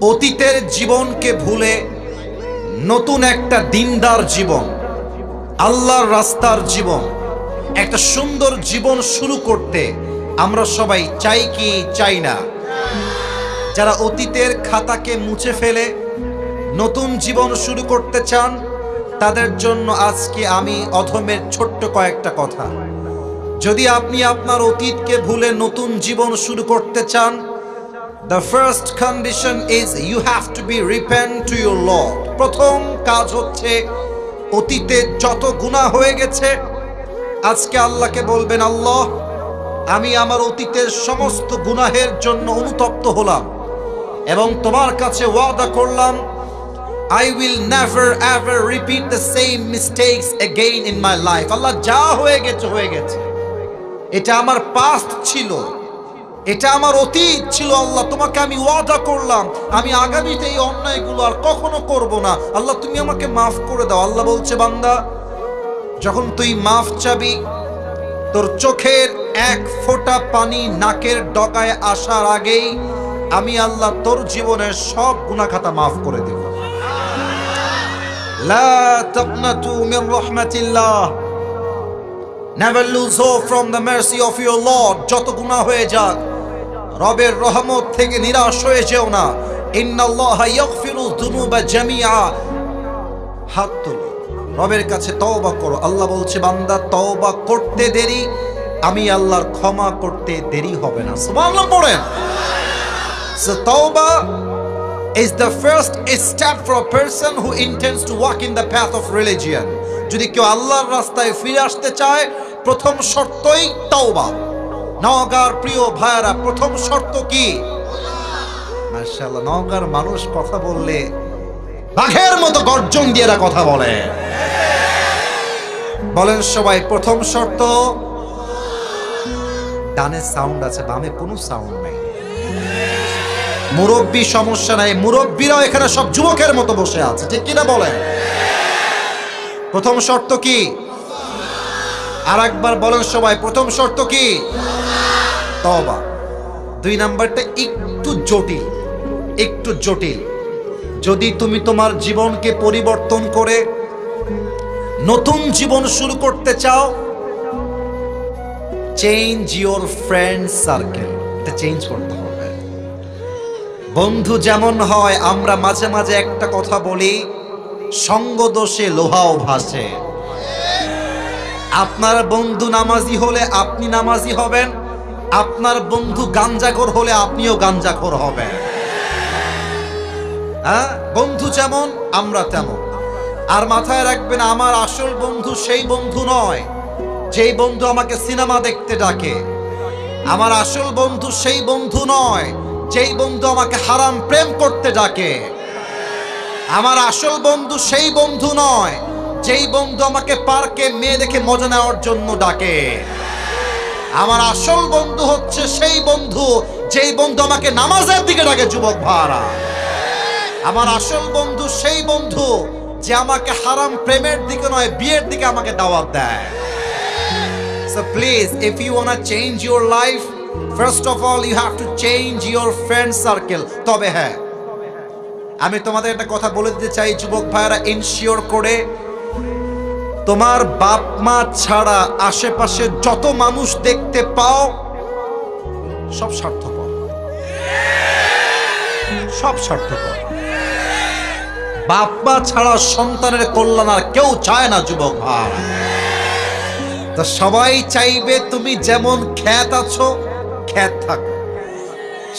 অতীতের জীবনকে ভুলে নতুন একটা দিনদার জীবন, আল্লাহর রাস্তার জীবন, একটা সুন্দর জীবন শুরু করতে আমরা সবাই চাই কি চাই না? যারা অতীতের খাতাকে মুছে ফেলে নতুন জীবন শুরু করতে চান, তাদের জন্য আজকে আমি অধমের ছোট্ট কয়েকটা কথা। যদি আপনি আপনার অতীতকে ভুলে নতুন জীবন শুরু করতে চান, the first condition is you have to be repent to your Lord. প্রথম কাজ হচ্ছে অতীতে যত গুনাহ হয়ে গেছে আজকে আল্লাহকে বলবেন, আল্লাহ আমি আমার অতীতের সমস্ত গুনাহের জন্য অনুতপ্ত হলাম এবং তোমার কাছে ওয়াদা করলাম I will never ever repeat the same mistakes again in my life. আল্লাহ যা হয়ে গেছে হয়ে গেছে, এটা আমার পাস্ট ছিল, এটা আমার অতীত ছিল। আল্লাহ তোমাকে আমি ওয়াদা করলাম আমি আগামীতে এই অন্যায়গুলো আর কখনো করব না। আল্লাহ তুমি আমাকে মাফ করে দাও। আল্লাহ বলছে, বান্দা যখন তুই মাফ চাবি, তোর চোখের এক ফোঁটা পানি নাকের ডগায় আসার আগেই আমি আল্লাহ তোর জীবনের সব গুনাহ খাতা মাফ করে দেব। লা তাকনাতু Mir রাহমাতিল্লাহ, never lose hope from the mercy of your Lord. যত গুনাহ হয়ে যাক রবের রহমত থেকে নিরাশ হয়ে যেও না। ইন্নাল্লাহা ইয়াগফিরু যুনুবা জামিআ, হাত তোলো, রবের কাছে তওবা করো। আল্লাহ বলছে, বান্দা তওবা করতে দেরি, আমি আল্লাহর ক্ষমা করতে দেরি হবে না। সুবহানাল্লাহ পড়েন। So tawbah is the first step for a person who intends to walk in the path of religion. যদি কেউ আল্লাহর রাস্তায় ফিরে আসতে চায়, প্রথম শর্তই তওবা। নওগাঁর প্রিয় ভাইরা, প্রথম শর্ত কি? মাশাআল্লাহ, নওগাঁর মানুষ কথা বললে বাঘের মতো গর্জন দিয়ে এরা কথা বলে। বলেন সবাই, প্রথম শর্ত। ডানে সাউন্ড আছে, বামে কোনো সাউন্ড নাই। মুরব্বী সমস্যা নাই, মুরব্বীরাও এখানে সব যুবকের মতো বসে আছে, ঠিক কিনা বলেন? প্রথম শর্ত কি? আর একবার বলেন সবাই, প্রথম শর্ত কি? তওবা। দুই নাম্বারটা একটু জটিল, একটু জটিল। যদি তুমি তোমার জীবনকে পরিবর্তন করে নতুন জীবন শুরু করতে চাও, চেঞ্জ ইওর ফ্রেন্ড সার্কেল। এটা চেঞ্জ করতে হবে। বন্ধু যেমন হয়, আমরা মাঝে মাঝে একটা কথা বলি, সঙ্গ দোষে লোহাও ভাসে। আপনার বন্ধু নামাজি হলে আপনি নামাজি হবেন, আপনার বন্ধু গাঞ্জাখোর হলে আপনিও গাঞ্জাখোর হবেন। হ্যাঁ, বন্ধু যেমন আমরা তেমন। আর মাথায় রাখবেন, আমার আসল বন্ধু সেই বন্ধু নয় যেই বন্ধু আমাকে সিনেমা দেখতে ডাকে। আমার আসল বন্ধু সেই বন্ধু নয় যেই বন্ধু আমাকে হারাম প্রেম করতে ডাকে। আমার আসল বন্ধু সেই বন্ধু নয় যেই বন্ধু আমাকে পার্কে মেয়ে দেখে মজা নেওয়ার জন্য ডাকে। আমার আসল বন্ধু হচ্ছে সেই বন্ধু যেই বন্ধু আমাকে নামাজের দিকে ডাকে। যুবক ভাইরা, আমার আসল বন্ধু সেই বন্ধু যে আমাকে হারাম প্রেমের দিকে নয়, বিয়ের দিকে আমাকে দাওয়াত দেয়। So please, if you want to change your life, first of all you have to change your friend circle. তবে হ্যাঁ, আমি তোমাদের একটা কথা বলে দিতে চাই যুবক ভাইরা, ইনশিওর করে তোমার বাপ মা ছাড়া আশেপাশে যত মানুষ দেখতে পাও সব স্বার্থপর, সব স্বার্থপর। বাপ মা ছাড়া সন্তানের কল্যাণ আর কেউ চায় না যুবক ভাই। তো সবাই চাইবে তুমি যেমন খ্যাত আছো খ্যাত থাকো,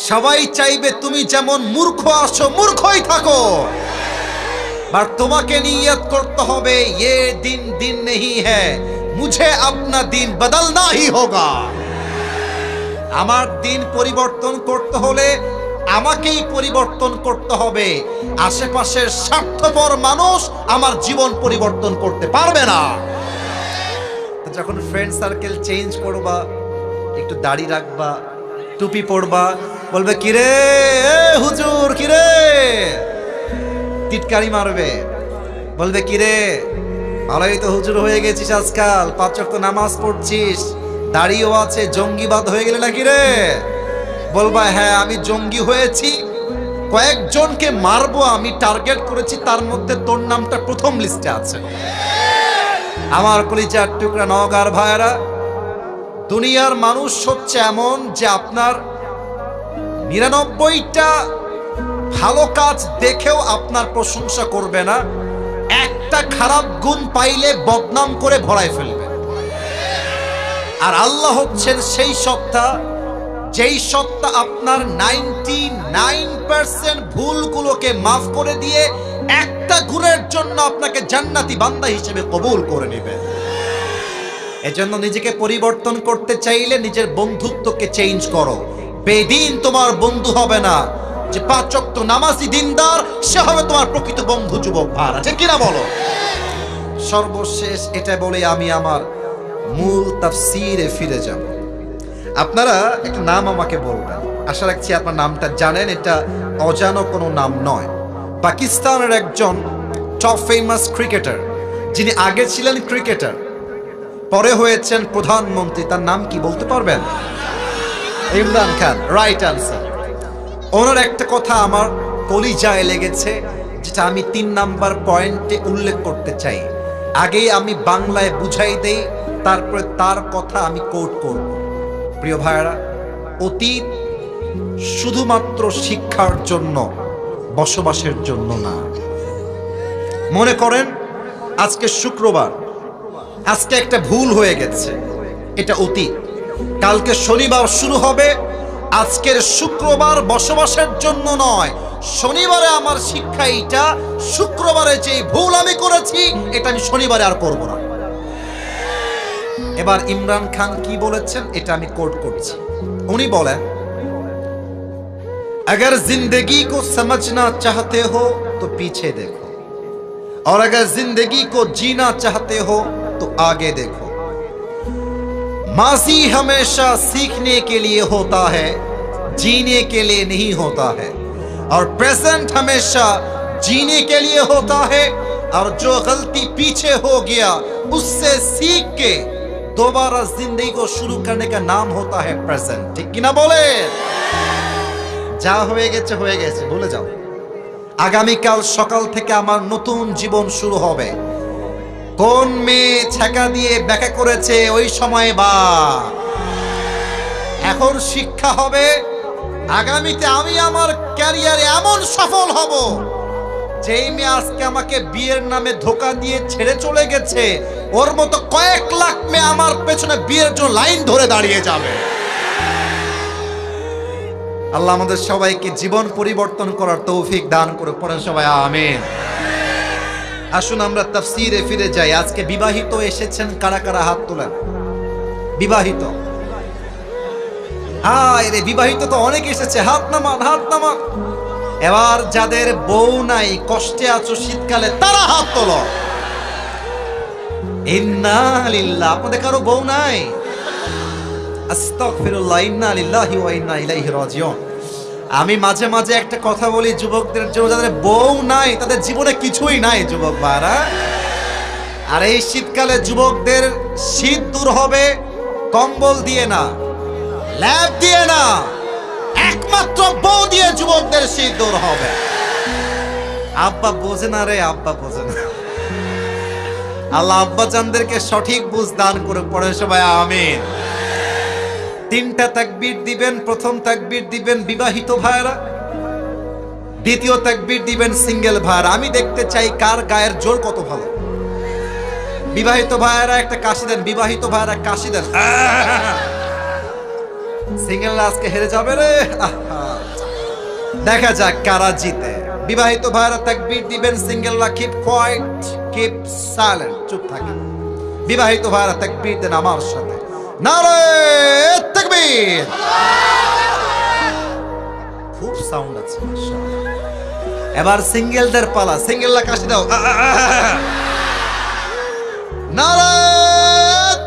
সবাই চাইবে তুমি যেমন মূর্খ আছো মূর্খই থাকো। আর তোমাকে নিয়ত করতে হবে, ये दिन दिन नहीं है, मुझे अपना दिन बदलना ही होगा। আমার দিন পরিবর্তন করতে হলে আমাকেই পরিবর্তন করতে হবে। আশেপাশের স্বার্থপর মানুষ আমার জীবন পরিবর্তন করতে পারবে না। যখন ফ্রেন্ড সার্কেল চেঞ্জ করবা, একটু দাড়ি রাখবা, টুপি পরবা, বলবে কিরে হুজুর, কিরে টিটকারি মারবে, বলবে কিরে ভালোই তো হুজুর হয়ে গেছিস আজকাল, 5 ওয়াক্ত নামাজ পড়ছিস, দাড়িও আছে, জঙ্গিবাদ হয়ে গেলে নাকি রে? বলবা হ্যাঁ আমি জঙ্গি হয়েছি, কয়েকজনকে মারবো আমি টার্গেট করেছি, তার মধ্যে তোর নামটা প্রথম লিস্টে আছে। আমার কলিজার টুকরা নওগাঁর ভাইরা, দুনিয়ার মানুষ হচ্ছে এমন যে আপনার 99টা ভালো কাজ দেখেও আপনার প্রশংসা করবে না, একটা খারাপ গুণ পাইলে বদনাম করে ভরায় ফেলবে। আর আল্লাহ হচ্ছেন সেই সত্তা, যেই সত্তা আপনার 99% ভুলগুলোকে মাফ করে দিয়ে একটা গুণের জন্য আপনাকে জান্নাতি বান্দা হিসেবে কবুল করে নেবে। এজন্য নিজেকে পরিবর্তন করতে চাইলে নিজের বন্ধুত্বকে চেঞ্জ করো। বেদিন তোমার বন্ধু হবে না, যে 5 ওয়াক্ত নামাজি দিনদার সে হবে তোমার প্রকৃত বন্ধু। যুবক ভাইরা, ঠিক কিনা বলো? সর্বশেষ এটা বলে আমি আমার মূল তাফসীরে ফিরে যাব। আপনারা একটা নাম আমাকে বলবেন, আশা রাখছি আপনার নামটা জানেন, এটা অজানা কোনো নাম নয়। পাকিস্তানের একজন টপ ফেমাস ক্রিকেটার, যিনি আগে ছিলেন ক্রিকেটার, পরে হয়েছেন প্রধানমন্ত্রী, তার নাম কি বলতে পারবেন? Imran Khan, right answer. ওনার একটা কথা আমার কলিজায় লেগেছে, যেটা আমি 3 নাম্বার পয়েন্টে উল্লেখ করতে চাই। আগেই আমি বাংলায় বুঝাই দেই, তারপরে তার কথা আমি কোট করব। প্রিয় ভাইরা, অতীত শুধুমাত্র শিক্ষার জন্য, বসবাসের জন্য না। মনে করেন আজকে শুক্রবার, আজকে একটা ভুল হয়ে গেছে, এটা অতীত। কালকে শনিবার শুরু হবে, আজকের শুক্রবার বসবাসের জন্য নয়, শনিবারে আমার শিক্ষা এইটা, শুক্রবারে যে ভুল আমি করেছি এটা আমি শনিবারে আর করব না। এবার ইমরান খান কি বলেছেন এটা আমি কোট করছি। উনি বলেন, अगर जिंदगी को समझना चाहते हो तो पीछे देखो, और अगर जिंदगी को जीना चाहते हो तो आगे देखो। माजी हमेशा सीखने के लिए होता है, जीने के लिए नहीं होता है, और प्रेजेंट हमेशा जीने के लिए होता है, और जो गलती पीछे हो गया उससे सीख के दोबारा जिंदगी को शुरू करने का नाम होता है प्रेजेंट। ठीक कि ना बोले? যা হয়ে গেছে হয়ে গেছে, ভুলে যাও। আগামীকাল সকাল থেকে আমার নতুন জীবন শুরু হবে। কোন মেয়ে ছ্যাঁকা দিয়ে ব্যাখ্যা করেছে ওই সময়, বা এখন শিক্ষা হবে, আগামীতে আমি আমার ক্যারিয়ারে এমন সফল হব, যেই মেয়ে আজকে আমাকে বিয়ের নামে ধোকা দিয়ে ছেড়ে চলে গেছে, ওর মতো কয়েক লাখ মেয়ে আমার পেছনে বিয়ের জন্য লাইন ধরে দাঁড়িয়ে যাবে। আল্লাহ আমাদের সবাইকে জীবন পরিবর্তন করার তৌফিক দান করে, পড়েন সবাই আমিন। আসুন আমরা তাফসীরে ফিরে যাই। আজকে বিবাহিত এসেছেন কারা কারা? হাত তোলেন। বিবাহিত, হায় রে, বিবাহিত তো অনেক এসেছে, হাত নামান, হাত নামান। এবার যাদের বউ নাই, কষ্টে আছো শীতকালে, তারা হাত তোলো। ইন্না লিল্লাহ। আপনাদের কারো বউ নাই? আস্তাগফিরুল্লাহ, ইন্না লিল্লাহি ওয়া ইন্না ইলাইহি রাজিউন। আমি মাঝে মাঝে একটা কথা বলি যুবকদের জন্য, যাদের বউ নাই তাদের জীবনে কিছুই নাই যুবক ভাইরা। আর এই শীতকালে যুবকদের শীত দূর হবে কম্বল দিয়ে না, ল্যাব দিয়ে না, একমাত্র বউ দিয়ে যুবকদের শীত দূর হবে। আব্বা বোঝে না রে, আব্বা বোঝে না। আল্লাহ আব্বা জানদেরকে সঠিক বুঝ দান করে, পড়ে সবাই আমিন। 3টা তাকবীর দিবেন। প্রথম তাকবীর দিবেন বিবাহিত ভাইরা, দ্বিতীয় তাকবীর দিবেন সিঙ্গেল ভাইরা। আমি দেখতে চাই কার গায়ের জোর কত ভালো। বিবাহিত ভাইরা একটা কাশি দেন, বিবাহিত ভাইরা কাশি দেন। সিঙ্গেলরা আজকে হেরে যাবে রে। দেখা যাক কারা জিতে। বিবাহিত ভাইরা তাকবীর দিবেন, সিঙ্গেলরা কিপ কোয়াইট, কিপ সাইলেন্ট, চুপ থাকেন। বিবাহিত ভাইরা তাকবীর দেন আমার সাথে, নারে তাকবীর। খুব সাউন্ড আছে মাশাআল্লাহ। এবার সিঙ্গেলদের পালা, সিঙ্গেলরা কাশি দাও। নারে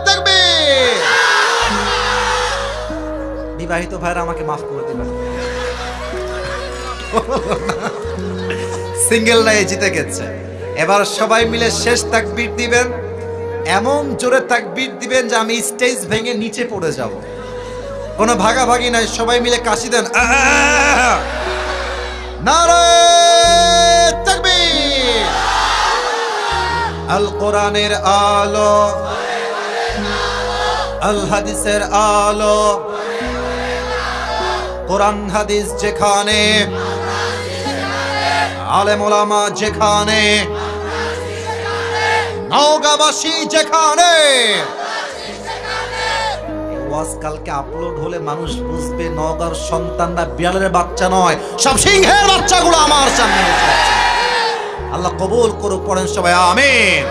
তাকবীর। বিবাহিত ভাইরা আমাকে মাফ করে দিবেন, সিঙ্গেলরা জিতে গেছে। এবার সবাই মিলে শেষ তাকবীর দিবেন, এমন জোরে তাকবীর দিবেন যে আমি স্টেজ ভেঙে নিচে পড়ে যাব। কোনো ভাগাভাগি নাই, সবাই মিলে কাশি দেন। নারে তাকবীর। আল কোরআনের আলো, আল হাদিসের আলো, কোরআন হাদিস যেখানে, আলেম ওলামা যেখানে, নওগাঁবাসী যেখানে। ওয়াজ কালকে আপলোড হলে মানুষ বুঝবে নওগাঁর সন্তানরা বিড়ালের বাচ্চা নয়, সব সিংহের বাচ্চাগুলো আমার সামনে এসে আছে। আল্লাহ কবুল করুক, পড়েন সবাই আমিন।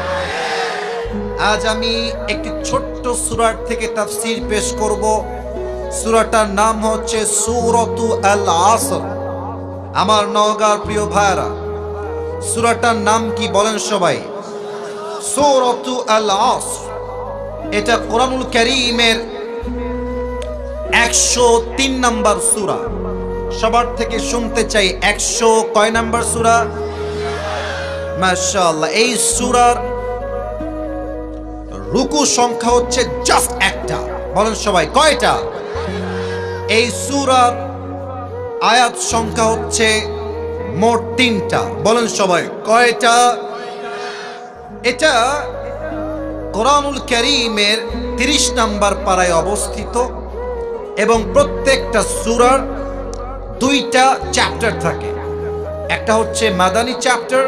আজ আমি একটি ছোট্ট সূরা থেকে তাফসীর পেশ করব। সূরাটার নাম হচ্ছে সূরাতু আল আসর। আমার নওগাঁর প্রিয় ভাইরা, সূরাটার নাম কি বলেন সবাই? সূরাতু আল আসর। এটা কোরআনুল কারীমের 103 নম্বর সূরা। সবার থেকে শুনতে চাই 100 কয় নম্বর সূরা? মাশাআল্লাহ। এই সূরার রুকু সংখ্যা হচ্ছে জাস্ট একটা। বলেন সবাই কয়টা? এই সূরার আয়াত সংখ্যা হচ্ছে মোট 3টা। বলেন সবাই কয়টা? এটা কোরআনুল কারীমের 30 নম্বর পারায় অবস্থিত এবং প্রত্যেকটা সূরার 2টা চ্যাপ্টার থাকে। একটা হচ্ছে মাদানী চ্যাপ্টার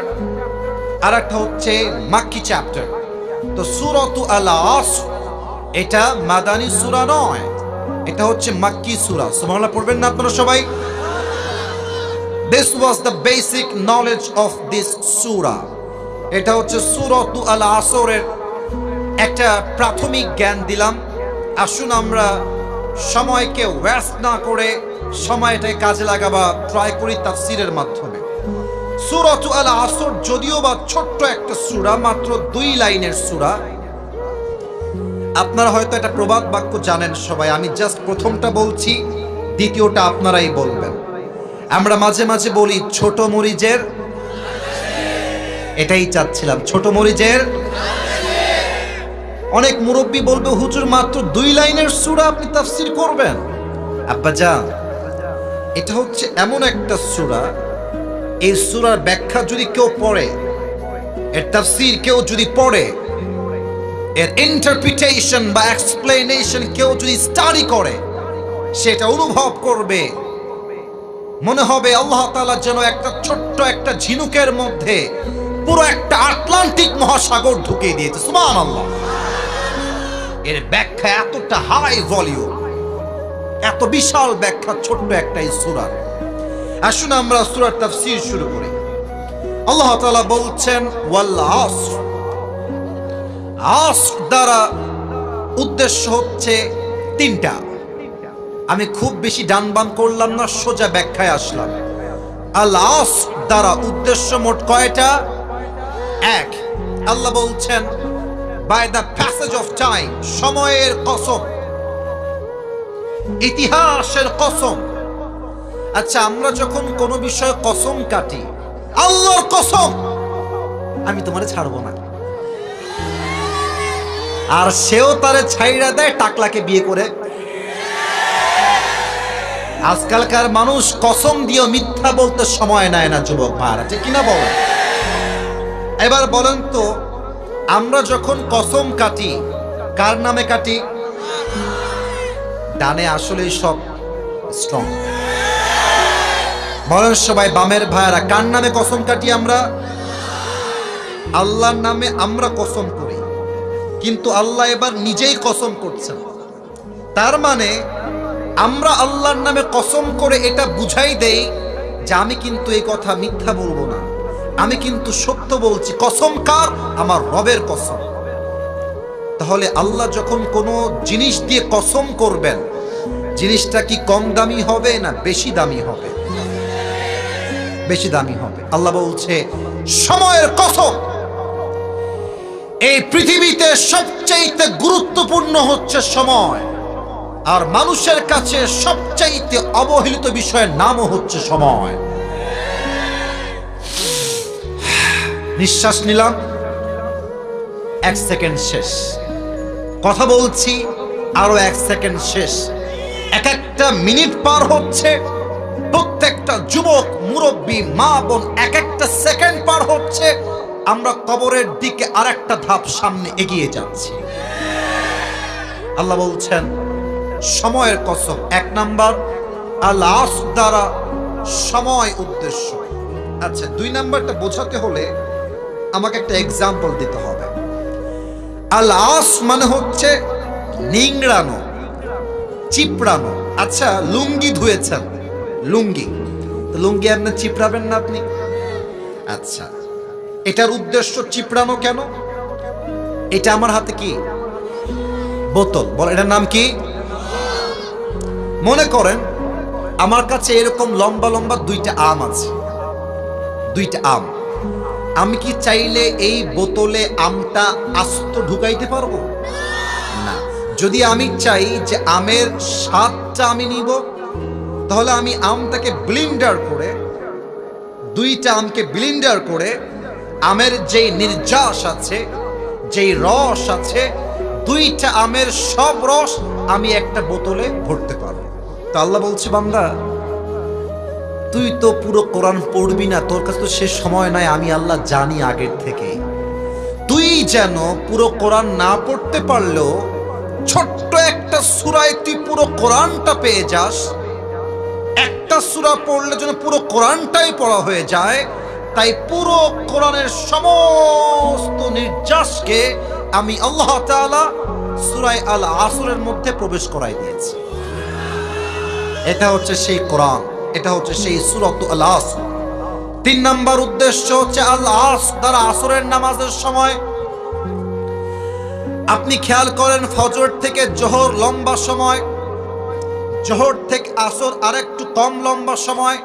আর একটা হচ্ছে মাক্কি চ্যাপ্টার। তো সূরাতু আল আসর এটা মাদানী সূরা নয়, এটা হচ্ছে মাক্কি সূরা। সুবহানাল্লাহ পড়বেন না আপনারা সবাই? This was the basic knowledge of this surah. এটা হচ্ছে সূরাতু আল আসরের একটা প্রাথমিক জ্ঞান দিলাম। আসুন আমরা সময়কে ওয়েস্ট না করে সময়টাকে কাজে লাগাবা ট্রাই করি তাফসীরের মাধ্যমে। সূরাতু আল আসর যদিও বা ছোট্ট একটা সূরা, মাত্র 2 লাইনের সূরা। আপনারা হয়তো একটা প্রবাদ বাক্য জানেন সবাই, আমি জাস্ট প্রথমটা বলছি, দ্বিতীয়টা আপনারাই বলবেন। আমরা মাঝে মাঝে বলি ছোট মরিচের, এটাই চাচ্ছিলাম, ছোট মরিচের। অনেক মুরব্বী বলবে হুজুর মাত্র 2 লাইনের সূরা আপনি তাফসীর করবেন। আব্বাজান, এটা হচ্ছে এমন একটা সূরা, এই সূরার ব্যাখ্যা যদি কেউ পড়ে, এর তাফসীর কেউ যদি পড়ে, এর ইন্টারপ্রিটেশন বা এক্সপ্লেনেশন কেউ যদি স্টাডি করে, সেটা অনুভব করবে মনে হবে আল্লাহ তাআলা যেন একটা ছোট্ট একটা ঝিনুকের মধ্যে পুরো একটা আটলান্টিক মহাসাগর ঢুকিয়ে দিয়েছে। সুবহানাল্লাহ। এর ব্যাখ্যা এতটা হাই ভলিউম, এত বিশাল ব্যাখ্যা ছোট্ট একটা এই সূরা। আসুন আমরা সূরার তাফসীর শুরু করি। আল্লাহ তাআলা বলছেন ওয়াল আসর। আসর দ্বারা উদ্দেশ্য হচ্ছে 3টা। আমি খুব বেশি ডান বাম করলাম না, সোজা ব্যাখ্যায় আসলাম। আল আসর দ্বারা উদ্দেশ্য মোট কয়টা? 1, আল্লাহ বলছেন by the passage of time, সময়ের কসম, ইতিহাসের কসম। আচ্ছা, আমরা যখন কোনো বিষয়ে কসম কাটি, আল্লাহর কসম আমি তোমারে ছাড়বো না, আর সেও তারে ছাইড়া দেয় টাকলাকে বিয়ে করে। আজকালকার মানুষ কসম দিয়ে মিথ্যা বলতে সময় নেয় না, যুবক ভাইরা, ঠিক কিনা বলেন? এবার বলেন তো, আমরা যখন কসম কাটি কার নামে কাটি? ডানে আসলে সব স্ট্রং। বলেন সবাই বামের ভাইরা, কার নামে কসম কাটি আমরা? আল্লাহর নামে আমরা কসম করি, কিন্তু আল্লাহ এবার নিজেই কসম করছেন। তার মানে আমরা আল্লাহর নামে কসম করে এটা বুঝাই দেই যে আমি কিন্তু এই কথা মিথ্যা বলবো না, আমি কিন্তু সত্য বলছি। কসম কার? আমার রবের কসম। তাহলে আল্লাহ যখন কোনো জিনিস দিয়ে কসম করবেন, জিনিসটা কি কম দামি হবে না বেশি দামি হবে? বেশি দামি হবে। আল্লাহ বলছে সময়ের কসম। এই পৃথিবীতে সবচাইতে গুরুত্বপূর্ণ হচ্ছে সময়, আর মানুষের কাছে সবচাইতে অবহেলিত বিষয়ের নামও হচ্ছে সময়। নিঃশ্বাস নিলাম, 1 সেকেন্ড শেষ। কথা বলছি, আরো 1 সেকেন্ড শেষ। এক একটা মিনিট পার হচ্ছে, প্রত্যেকটা যুবক মুরব্বী মা বোন এক একটা সেকেন্ড পার হচ্ছে, আমরা কবরের দিকে আরেকটা ধাপ সামনে এগিয়ে যাচ্ছি। আল্লাহ বলছেন সময়ের কসম, এক নাম্বার আল আসর দ্বারা সময় উদ্দেশ্য। আচ্ছা, দুই নাম্বারটা বোঝাতে হলে আমাকে একটা এক্সাম্পল দিতে হবে। আল আসর মানে হচ্ছে নিংড়ানো, চিপড়ানো। আচ্ছা, লুঙ্গি ধুয়েছেন, লুঙ্গি তো লুঙ্গি আপনি চিপড়াবেন না আপনি? আচ্ছা, এটার উদ্দেশ্য চিপড়ানো কেন? এটা আমার হাতে কি বোতল, বল এটার নাম কি? মনে করেন আমার কাছে এরকম লম্বা লম্বা দুইটা আম আছে, দুইটা আম। আমি কি চাইলে এই বোতলে আমটা আস্ত ঢুকাইতে পারবো না? যদি আমি চাই যে আমের স্বাদটা আমি নিব, তাহলে আমি আমটাকে ব্লেন্ডার করে, দুইটা আমকে ব্লেন্ডার করে আমের যেই নির্যাস আছে, যেই রস আছে, দুইটা আমের সব রস আমি একটা বোতলে ভরতে পারবো। তো আল্লাহ বলছে, বান্দা তুই তো পুরো কোরআন পড়বি না, তোর কাছে তো সে সময় নাই, আমি আল্লাহ জানি আগের থেকে। তুই যেন পুরো কোরআন না পড়তে পারলেও ছোট্ট একটা সূরায় তুই পুরো কোরআনটা পেয়ে যাস। একটা সূরা পড়লে যেন পুরো কোরআনটাই পড়া হয়ে যায়। তাই পুরো কোরআনের সমস্ত নির্যাসকে আমি আল্লাহ তাআলা সূরা আল আসরের মধ্যে প্রবেশ করাই দিয়েছি। এটা হচ্ছে সেই কোরআন, এটা হচ্ছে সেই সূরাত আল আসর। তিন নাম্বার উদ্দেশ্য হচ্ছে আল আসর দ্বারা আসরের নামাজের সময়। আপনি খেয়াল করেন ফজর থেকে জোহর লম্বা সময়, জোহর থেকে আসর আরেকটু কম লম্বা সময়,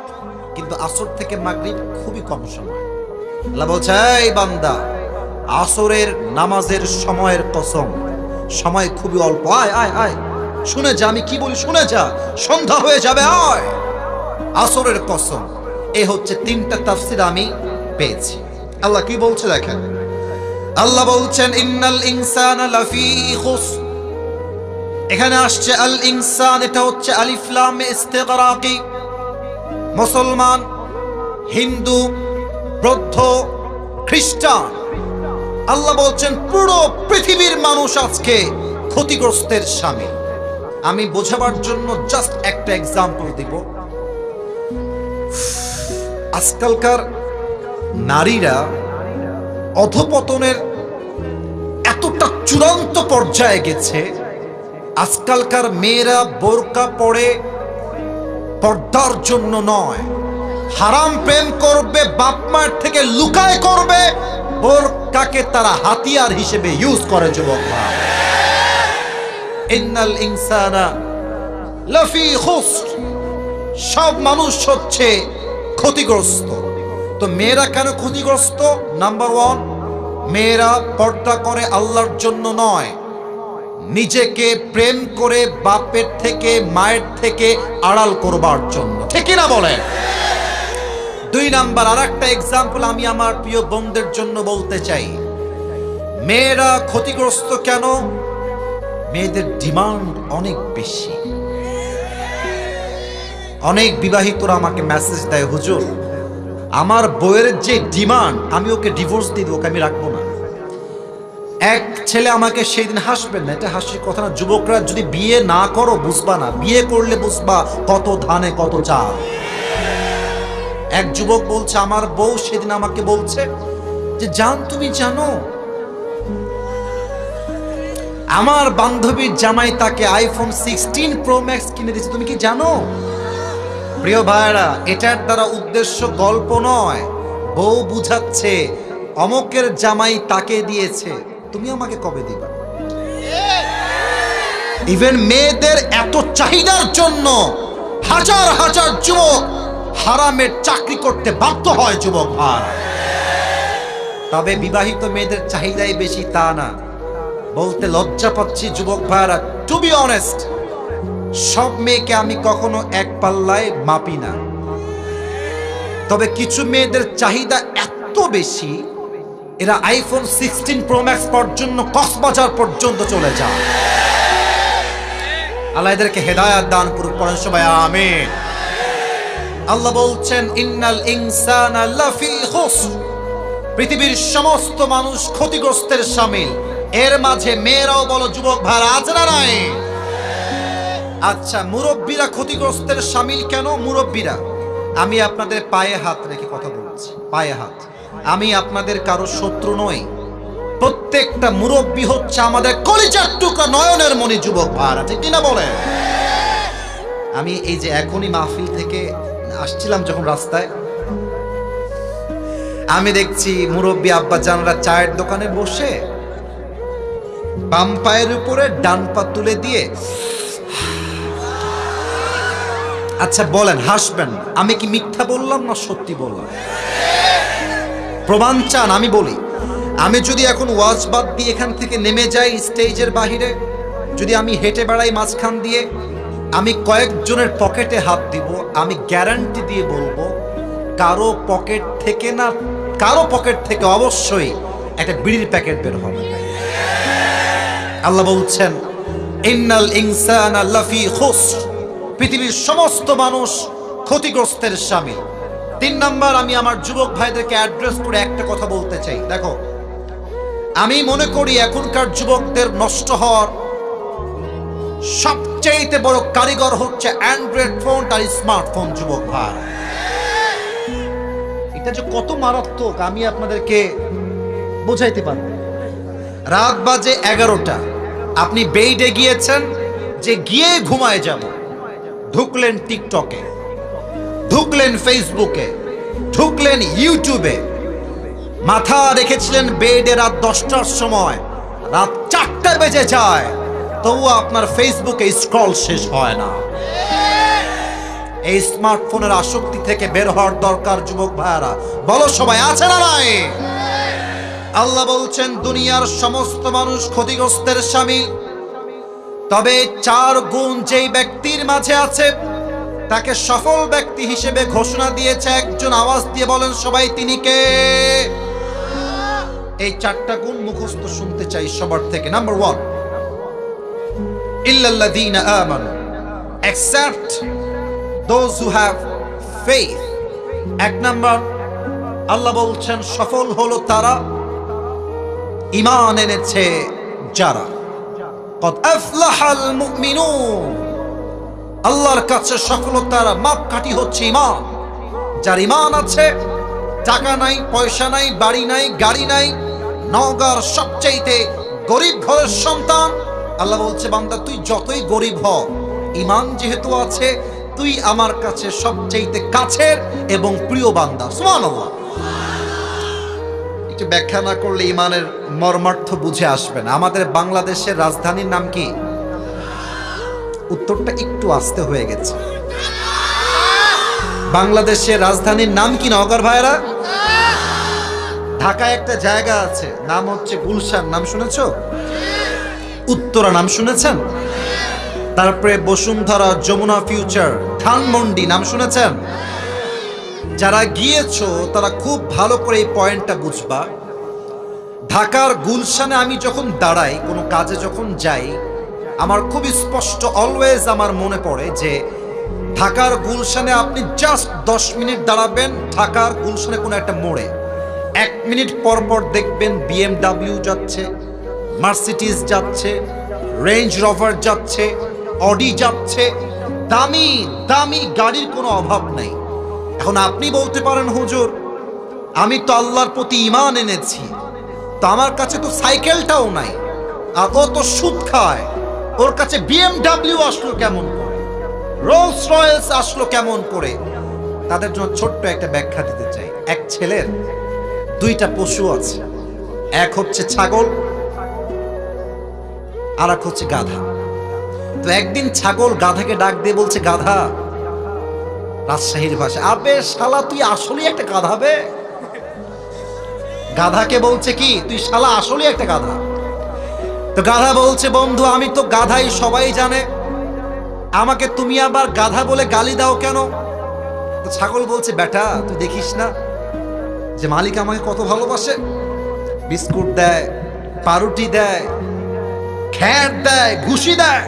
কিন্তু আসর থেকে মাগরিব খুবই কম সময়। আল্লাহ বলছে, এই বান্দা আসরের নামাজের সময়ের কসম, সময় খুবই অল্প। আয় আয় আয়, শুনে যা আমি কি বলি, শুনে যা, সন্ধ্যা হয়ে যাবে, আয়। আসরের কসম। এই হচ্ছে তিনটা তাফসীর আমি পেয়েছি। আল্লাহ কি বলছে দেখেন, আল্লাহ বলছেন ইন্নাল ইনসানা লাফি খুসর। এখানে আসছে আল ইনসান, এটা হচ্ছে আলিফ লাম ইস্তিগরাকি। মুসলমান, হিন্দু, বৌদ্ধ, খ্রিস্টান, আল্লাহ বলছেন পুরো পৃথিবীর মানুষ আজকে ক্ষতিগ্রস্তের শামিল। আমি বোঝাবার জন্য জাস্ট একটা এক্সাম্পল দিব। আজকালকার নারীরা অধপতনের এতটা চূড়ান্ত পর্যায়ে গেছে, আজকালকার মেয়েরা বোরকা পরে পর্দার জন্য নয়, হারাম প্রেম করবে, বাপ মার থেকে লুকায় করবে, বোরকাকে তারা হাতিয়ার হিসেবে ইউজ করে। যুবক, ইন্নাল ইনসানা লাফি খুসর, সব মানুষ হচ্ছে ক্ষতিগ্রস্ত। তো মেয়েরা কেন ক্ষতিগ্রস্ত? নাম্বার ওয়ান, মেয়েরা পর্দা করে আল্লাহর জন্য নয়, নিজেকে প্রেম করে বাপের থেকে মায়ের থেকে আড়াল করবার জন্য। ঠিক না বলেন? দুই নাম্বার আর একটা এক্সাম্পল আমি আমার প্রিয় বোনদের জন্য বলতে চাই। মেয়েরা ক্ষতিগ্রস্ত কেন? মেয়েদের ডিমান্ড অনেক বেশি। অনেক বিবাহিতরা আমাকে মেসেজ দেয়, হুজুর আমার বউয়ের যে ডিমান্ড, আমি ওকে ডিভোর্স দিয়ে দেবো, ওকে আমি রাখবো না। এক ছেলে আমাকে সেই দিন, হাসবেন না, এটা হাসির কথা না, যুবকরা যদি বিয়ে না করো বুঝবা না, বিয়ে করলে বুঝবা কত ধানে কত চাল। এক যুবক বলছে, আমার বউ সেদিন আমাকে বলছে যে জান তুমি জানো আমার বান্ধবীর জামাই তাকে আইফোন 16 প্রো ম্যাক্স কিনে দিয়েছে, তুমি কি জানো? প্রিয় ভাইরা, এটার দ্বারা উদ্দেশ্য গল্প নয়, বউ বুঝাচ্ছে অমকের জামাই তাকে দিয়েছে, তুমি আমাকে কবে দিবা? ইভেন মেয়েদের এত চাহিদার জন্য হাজার হাজার যুবক হারামের চাকরি করতে বাধ্য হয়। যুবক ভাই, তবে বিবাহিত মেয়েদের চাহিদাই বেশি তা না, বলতে লজ্জা পাচ্ছি যুবক ভাইরা। টু বি অনেস্ট, সব মেয়েকে আমি কখনো এক পাল্লায় মাপি না, তবে কিছু মেয়েদের চাহিদা এত বেশি, এরা আইফোন 16 প্রো ম্যাক্স পর্যন্ত কক্সবাজার পর্যন্ত চলে যায়। আল্লাহ এদেরকে হেদায়াত দান করুক, পড়েন সবাই আমিন। আল্লাহ বলছেন ইন্নাল ইনসানা লাফি খুসর, পৃথিবীর সমস্ত মানুষ ক্ষতিগ্রস্তের শামিল। এর মাঝে মেয়েরাও বলো, যুবক ভাইরা আছে না নাই? আচ্ছা, মুরব্বীরা ক্ষতিগ্রস্তের শামিল কেন? মুরব্বীরা, আমি আপনাদের পায়ে হাত রেখে কথা বলছি, পায়ে হাত। আমি আপনাদের কারো শত্রু নই। প্রত্যেকটা মুরব্বী হচ্ছে আমাদের কলিজার টুকরা, নয়নের মণি। যুবক ভাইরা ঠিক কিনা বলেন? আমি এই যে এখনই মাহফিল থেকে আসছিলাম, যখন রাস্তায় আমি দেখছি মুরব্বী আব্বা জানরা চায়ের দোকানে বসে বাম পায়ের উপরে ডান পা তুলে দিয়ে, আচ্ছা বলেন, হাসবেন, আমি কি মিথ্যা বললাম না সত্যি বললাম? প্রমাণ চান? আমি বলি, আমি যদি এখন ওয়াজ বাদ দিয়ে এখান থেকে নেমে যাই স্টেজের বাহিরে, যদি আমি হেঁটে বেড়াই মাঝখান দিয়ে, আমি কয়েকজনের পকেটে হাত দিব, আমি গ্যারান্টি দিয়ে বলবো কারো পকেট থেকে না, কারো পকেট থেকে অবশ্যই একটা বিড়ির প্যাকেট বের হবে। আল্লাহ বলছেন ইন্নাল ইনসানা লাফি খুসর, পৃথিবীর সমস্ত মানুষ ক্ষতিগ্রস্তের শামিল। 3 নাম্বার, আমি আমার যুবক ভাইদেরকে অ্যাড্রেস করে একটা কথা বলতে চাই। দেখো, আমি মনে করি এখনকার যুবকদের নষ্ট হওয়ার সবচেয়ে বড় কারিগর হচ্ছে অ্যান্ড্রয়েড ফোন আর স্মার্টফোন। যুবক ভাই, এটা যে কত মারাত্মক আমি আপনাদেরকে বোঝাইতে পারব। রাত বাজে 11টা, আপনি বেডে গিয়েছেন যে গিয়ে ঘুমায় যাব, ঢুকলেন টিকটকে, ঢুকলেন ফেসবুকে, ঢুকলেন ইউটিউবে, মাথা রেখেছিলেন বেডে রাত 10টার সময়, রাত 4টা বেজে যায়, তবুও আপনার ফেসবুকে স্ক্রল শেষ হয় না। এই স্মার্টফোনের আসক্তি থেকে বের হওয়ার দরকার। যুবক ভাইরা বলো, সবাই আছে না নাই? আল্লাহ বলছেন দুনিয়ার সমস্ত মানুষ ক্ষতিগ্রস্তের শামিল, তবে 4 গুণ যেই ব্যক্তির মাঝে আছে তাকে সফল ব্যক্তি হিসেবে ঘোষণা দিয়েছে একজন। আওয়াজ দিয়ে বলেন সবাই, তিনি কে? এই 4টা গুণ মুখস্থ শুনতে চাই সবার থেকে। নাম্বার 1, ইল্লাল্লাযীনা আমানু, except those who have faith। 1 number, আল্লাহ বলছেন সফল হলো তারা ঈমান এনেছে যারা। কদ আফলাহাল মুমিনুন, আল্লাহর কাছে সফলতার মাপকাঠি হচ্ছে ঈমান। যার ঈমান আছে, টাকা নাই, পয়সা নাই, বাড়ি নাই, গাড়ি নাই, নওগাঁর সবচাইতে গরিব ঘরের সন্তান, আল্লাহ বলছে বান্দা তুই যতই গরিব হ, ঈমান যেহেতু আছে, তুই আমার কাছে সবচাইতে কাছের এবং প্রিয় বান্দা। সুবহানাল্লাহ। একটু ব্যাখ্যা না করলে ঈমানের মর্মার্থ বুঝে আসবে না। আমাদের বাংলাদেশের রাজধানীর নাম কি? উত্তরটা একটু আস্তে হয়ে গেছে। বাংলাদেশের রাজধানীর নাম কি নওগাঁর ভাইরা? ঢাকায় একটা জায়গা আছে, নাম হচ্ছে গুলশান। নাম শুনেছো? উত্তরা নাম শুনেছেন? তারপরে বসুন্ধরা, যমুনা ফিউচার, ধানমন্ডি নাম শুনেছেন? যারা গিয়েছো তারা খুব ভালো করে এই পয়েন্টটা বুঝবা। ঢাকার গুলশানে আমি যখন দাঁড়াই, কোনো কাজে যখন যাই, আমার খুব স্পষ্ট অলওয়েজ আমার মনে পড়ে যে ঢাকার গুলশানে আপনি জাস্ট 10 মিনিট দাঁড়াবেন, ঢাকার গুলশানে কোনো একটা মোড়ে 1 মিনিট পর পর দেখবেন BMW যাচ্ছে, মার্সিডিজ যাচ্ছে, রেঞ্জ রোভার যাচ্ছে, অডি যাচ্ছে, দামি দামি গাড়ির কোনো অভাব নাই। এখন আপনি বলতে পারেন হুজুর আমি তো আল্লাহর প্রতি ঈমান এনেছি, তো আমার কাছে তো সাইকেলটাও নাই, আর ও তো সুদ খায়, ওর কাছে BMW আসলো কেমন করে, রোলস রয়েলস আসলো কেমন করে? তাদের জন্য ছোট্ট একটা ব্যাখ্যা দিতে চাই। এক ছেলের 2টা পশু আছে, এক হচ্ছে ছাগল আর এক হচ্ছে গাধা। তো একদিন ছাগল গাধাকে ডাক দিয়ে বলছে, গাধা, রাজশাহীর ভাষা, আবে শালা তুই আসলেই একটা গাধা বে। গাধাকে বলছে কি, তুই শালা আসলেই একটা গাধা। তো গাধা বলছে, বন্ধু আমি তো গাধাই, সবাই জানে, আমাকে তুমি আবার গাধা বলে গালি দাও কেন? তো ছাগল বলছে, বেটা তুই দেখিস না যে মালিক আমাকে কত ভালোবাসে, বিস্কুট দেয়, পাউরুটি দেয়, খ্যার দেয়, ঘুষি দেয়,